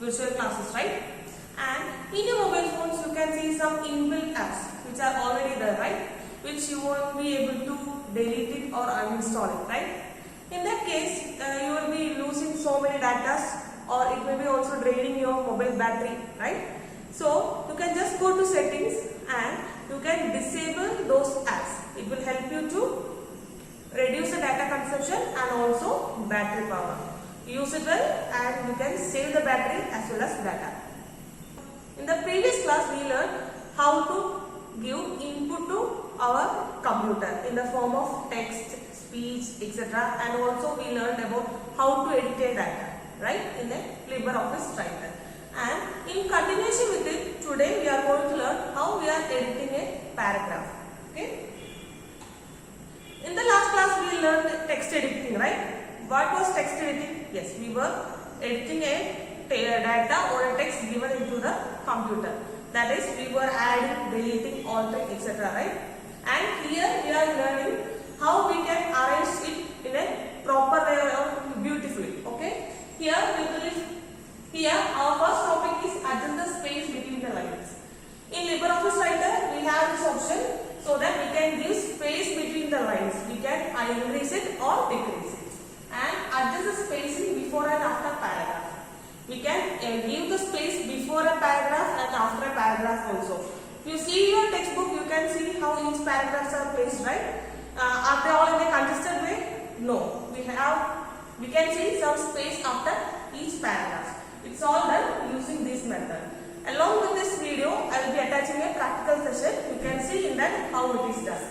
virtual classes, right? And in your mobile phones, you can see some inbuilt apps which are already there, right? Which you won't be able to delete it or uninstall it, right? In that case, you will be losing so many data, or it may be also draining your mobile battery, right? So you can just go to settings and you can disable those apps. It will help you to reduce the data consumption and also battery power. Use it well and you can save the battery as well as data. In the previous class, we learned how to give input to our computer in the form of text, speech, etc. And also we learned about how to edit a data, right, in the LibreOffice Writer. And in continuation with it, today we are going to learn how we are editing a paragraph. Okay. In the last class we learned text editing, right? What was text editing? Yes, we were editing a data or a text given into the computer. That is, we were adding, deleting, altering, etc. Right? And here we are learning how we can arrange it in a proper way or beautifully. Okay? Here our first topic is adjust the space between the lines. In LibreOffice Writer, we have this option so that we can give space between the lines. We can increase it or decrease it. And adjust the spacing before and after paragraph. We can give the space before a paragraph and after a paragraph also. If you see your textbook, you can see how each paragraphs are placed, right? Are they all in a congested way? No. We can see some space after each paragraph. It's all done using this method. Along with this video, I will be attaching a practical session. You can see in that how it is done.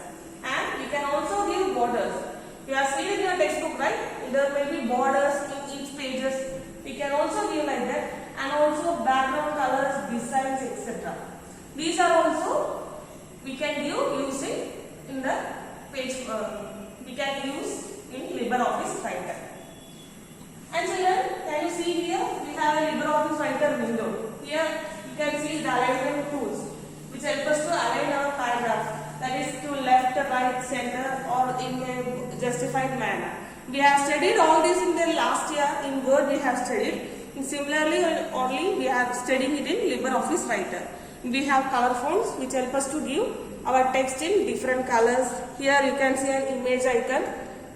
And we can also give borders. You have seen in your textbook, right? There may be borders in each pages. We can also give like that, and also background colors, designs, etc. These are also we can give using in the page. We can use in LibreOffice Writer. And children, can you see here? We have a LibreOffice Writer window. Here you can see the alignment tools, which help us to align our paragraph. That is to left, right, center, or in a justified manner. We have studied all this in the last year. In Word we have studied. And similarly, only we are studying it in LibreOffice Writer. We have color fonts which help us to give our text in different colors. Here you can see an image icon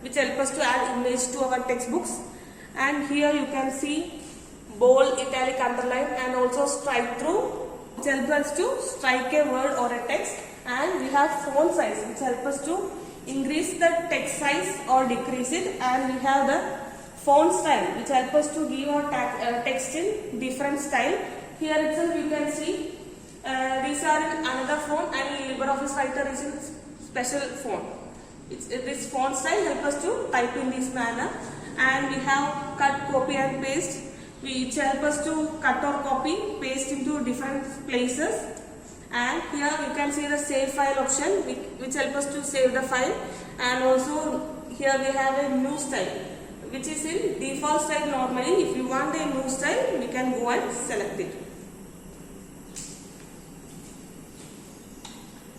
which help us to add image to our textbooks. And here you can see bold, italic, underline, and also strike through which help us to strike a word or a text. And we have font size which help us to increase the text size or decrease it, and we have the font style which help us to give our text in different style. Here itself you can see these are in another font, and LibreOffice Writer is in special font. This font style help us to type in this manner. And we have cut, copy and paste which help us to cut or copy, paste into different places. And here you can see the save file option which help us to save the file. And also here we have a new style which is in default style normally. If you want a new style, we can go and select it.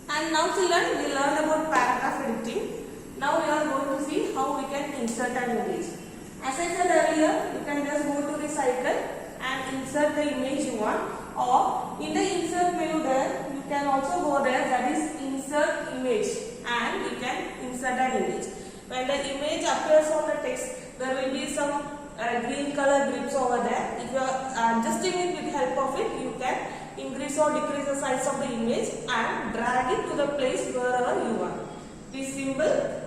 And now children, we learned about paragraph editing. Now we are going to see how we can insert an image. As I said earlier, you can just go to this icon and insert the image you want, or in the insert menu there you can also go there, that is insert image, and you can insert an image. When the image appears on the text, there will be some green color grips over there. If you are adjusting it with the help of it, you can increase or decrease the size of the image and drag it to the place wherever you want. This symbol.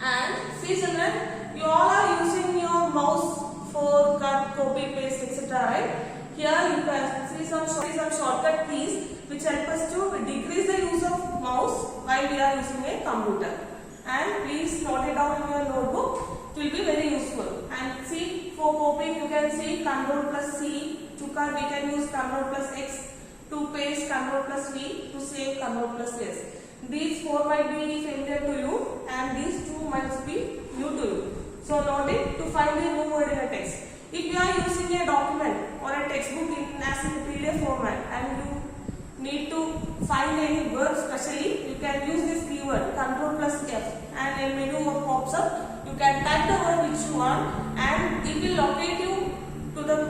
And see children, you all are using your mouse for cut, copy, paste, etc. Right? Here you can see some shortcut keys which help us to decrease the use of mouse while we are using a computer. And please note it down in your notebook. It will be very useful. And see, for copying you can see Ctrl plus C. To cut we can use Ctrl plus X. To paste Ctrl plus V. To save Ctrl plus S. These four might be familiar to you, and these two might be new to you. So note it to find a new word in a text. If you are using a document or a textbook as in PDF format and you need to find any word specially, you can use this keyword Ctrl plus F, and a menu pops up. You can type the word which you want and it will locate you to the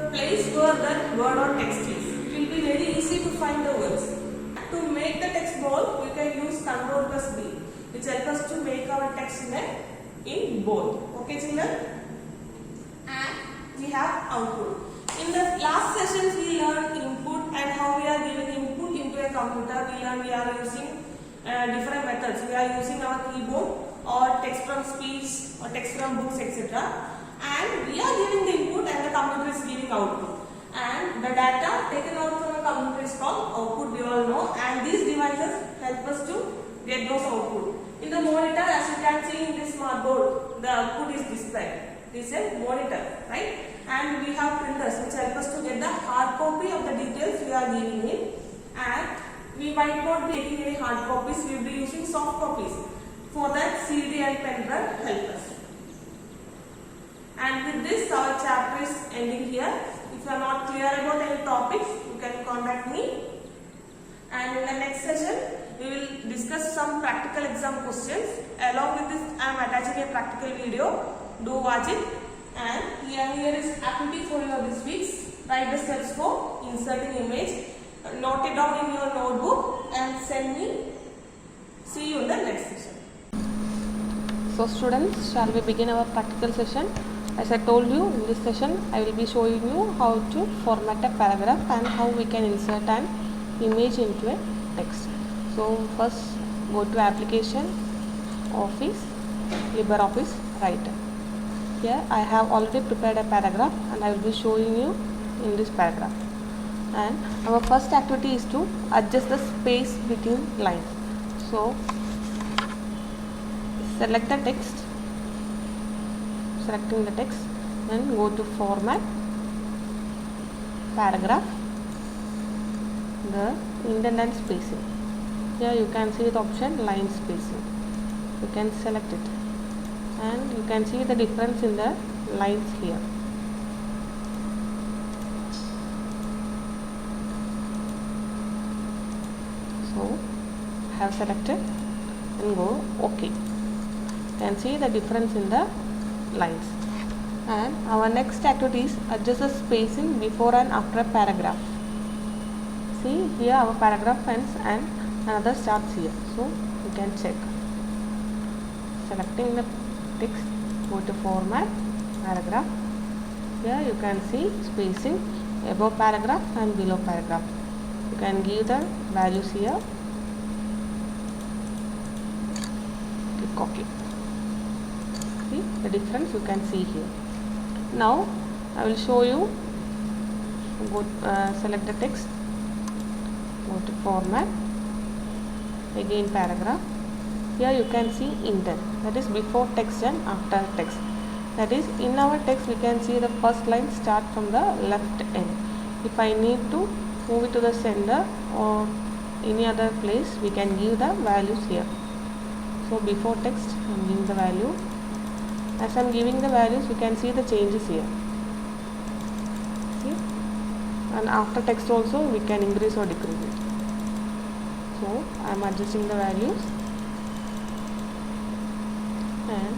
whichever that word or text is. It will be very easy to find the words. To make the text bold, we can use Ctrl plus B, which helps us to make our text in bold. Okay, children? And we have output. In the last sessions, we learned input and how we are giving input into a computer. We learned we are using different methods. We are using our keyboard or text from speech or text from books, etc. And we are giving the input and the computer is giving output. And the data taken out from a computer is called output, we all know. And these devices help us to get those output. In the monitor, as you can see in this smart board, the output is displayed. This is a monitor, right? And we have printers which help us to get the hard copy of the details we are giving in. And we might not be taking any hard copies, we will be using soft copies. For that, CD and pen drive help us. And with this, our chapter is ending here. If you are not clear about any topics, you can contact me. And in the next session, we will discuss some practical exam questions. Along with this, I am attaching a practical video. Do watch it. And here is activity for your this week's. Write the steps for inserting image. Note it down in your notebook and send me. See you in the next session. So students, shall we begin our practical session? As I told you, in this session I will be showing you how to format a paragraph and how we can insert an image into a text. So first go to application, office, LibreOffice Writer. Here I have already prepared a paragraph and I will be showing you in this paragraph. And our first activity is to adjust the space between lines. So select the text, selecting the text, and go to format, paragraph, the indent and spacing. Here you can see the option line spacing. You can select it and you can see the difference in the lines here. So I have selected and go OK. You can see the difference in the lines. And our next activity is adjust the spacing before and after a paragraph. See, here our paragraph ends and another starts here. So you can check. Selecting the text, go to format, paragraph. Here you can see spacing above paragraph and below paragraph. You can give the values here. Click OK. See the difference you can see here. Now I will show you. Go select the text, go to format, again paragraph. Here you can see indent, that is before text and after text. That is, in our text we can see the first line start from the left end. If I need to move it to the center or any other place, we can give the values here. So before text I am giving the value. As I am giving the values, you can see the changes here. See? And after text also we can increase or decrease it. So I am adjusting the values and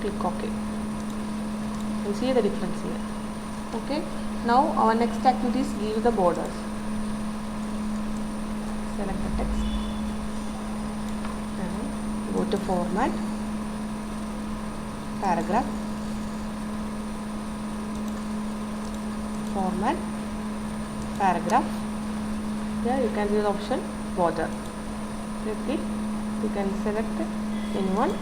click OK. You can see the difference here. Okay. Now our next activity is give the borders. Select the text and go to format, paragraph, format, paragraph. Here you can see the option border. Click it. You can select anyone,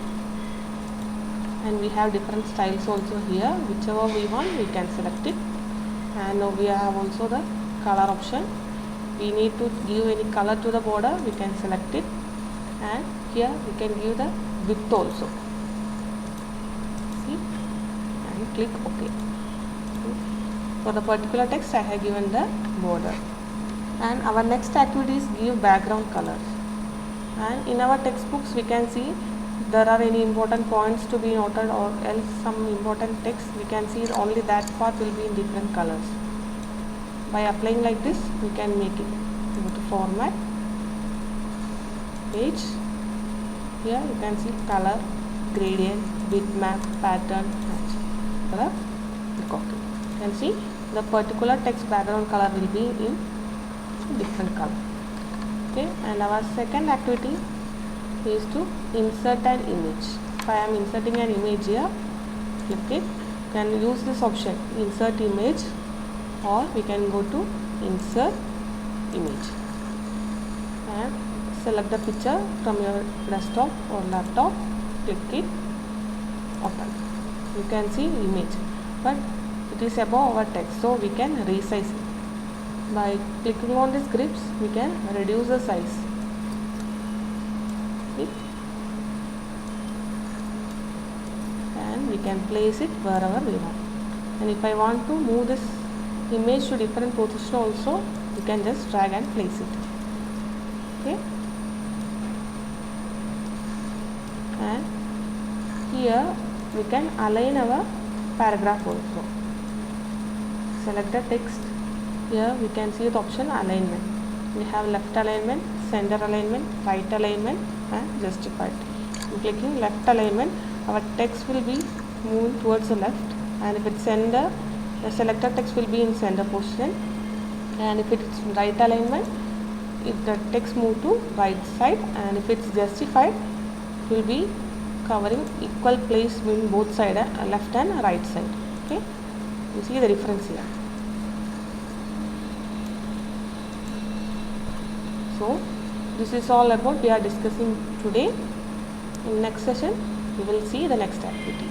and we have different styles also here. Whichever we want, we can select it. And now we have also the color option. We need to give any color to the border, we can select it. And here we can give the width also. See, and click OK. For the particular text I have given the border. And our next activity is give background colors. And in our textbooks we can see there are any important points to be noted or else some important text, we can see only that part will be in different colors. By applying like this we can make it. Go to format, page. Here you can see color, gradient, bitmap, pattern, match. Click OK. You can see the particular text background color will be in different color. Okay, and our second activity is to insert an image. If I am inserting an image here, click it. You can use this option, insert image, or we can go to insert image and select the picture from your desktop or laptop, click it, open. You can see image, but it is above our text, so we can resize it. By clicking on these grips, we can reduce the size. Okay. And we can place it wherever we want. And if I want to move this image to different position also, you can just drag and place it. Okay. And here we can align our paragraph also. Select the text. Here we can see the option alignment. We have left alignment, center alignment, right alignment, and justified. Clicking left alignment, our text will be moving towards the left, and if it's center, the selected text will be in center position, and if it's right alignment, if the text move to right side, and if it's justified, it will be covering equal place between both side, left and right side. Okay, you see the difference here. So this is all about we are discussing today. In next session we will see the next activity.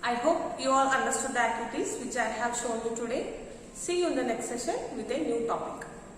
I hope you all understood the activities which I have shown you today. See you in the next session with a new topic.